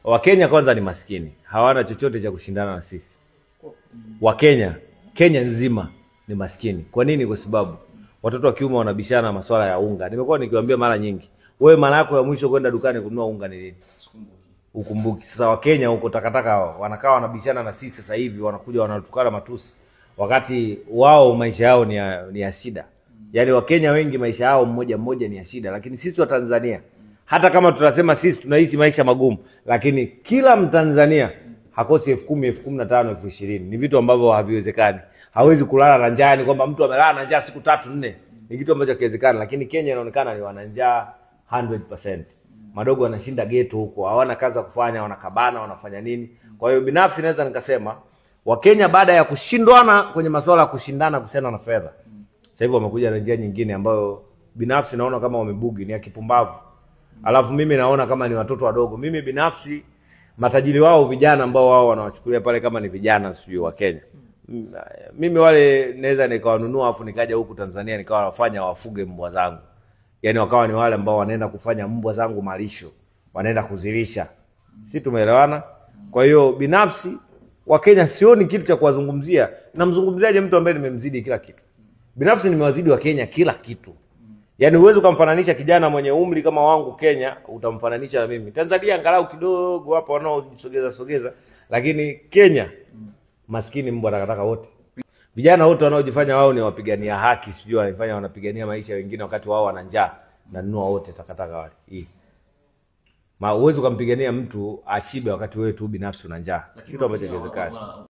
Wakenya kwanza ni maskini. Hawana chochote cha kushindana na sisi. Wakenya, Kenya nzima ni maskini. Kwa nini? Kwa sababu watoto wa kiume wanabishana masuala ya unga. Nimekuwa nikiwaambia mara nyingi. Wewe mara yako ya mwisho kwenda dukani kununua unga ni lini? Ukumbuki. Sasa Wakenya huko takataka hao wanakaa wanabishana na sisi sasa hivi, wanakuja wanatukana matusi. Wakati wao maisha yao ni ya shida. Yaani Wakenya wengi maisha yao mmoja mmoja ni ya shida, lakini sisi wa Tanzania hata kama tunasema sisi tunaishi maisha magumu, lakini kila Mtanzania hakosi 10,000, 15,000, 20,000. Ni vitu ambavyo haviwezekani. Hawezi kulala na njaa, ni kwamba mtu amelala na njaa siku 3-4. Ni kitu ambacho kiwezekana, lakini Kenya inaonekana ni wana njaa 100%. Madogo wanashinda ghetto huko, hawana kazi ya kufanya, wanakabana, wanafanya nini? Kwa hiyo binafsi naweza nikasema Wakenya baada ya kushindwana kwenye masuala ya kushindana kuhusiana na fedha, sasa hivi wamekuja na njia nyingine ambayo binafsi naona kama wamebugi, ni ya kipumbavu. Alafu mimi naona kama ni watoto wadogo. Mimi binafsi matajiri wao vijana ambao wao wanawachukulia pale kama ni vijana sio wa Kenya. Mimi wale naweza nikawanunua afu nikaja huku Tanzania nikawa wafanya wafuge mbwa zangu. Yaani wakawa ni wale ambao wanaenda kufanya mbwa zangu malisho, wanaenda kuzilisha. Si tumeelewana? Kwa hiyo binafsi Wakenya sioni kitu cha kuwazungumzia. Namzungumziaje mtu ambaye nimemzidi kila kitu? Binafsi nimewazidi Wakenya kila kitu. Yaani uwezo kumfananisha kijana mwenye umri kama wangu Kenya, utamfananisha na mimi. Tanzania angalau kidogo hapa wanaojisogeza, lakini Kenya maskini mbwa takataka wote. Vijana wote wanaojifanya wao ni wapigania haki, sijui wanafanya wanapigania maisha wengine wakati wao wana njaa, na nunua wote takataka wale. Uwezo kumpigania mtu ashibe wakati wewe tu binafsi una njaa. Kitu ambacho kiwezekana.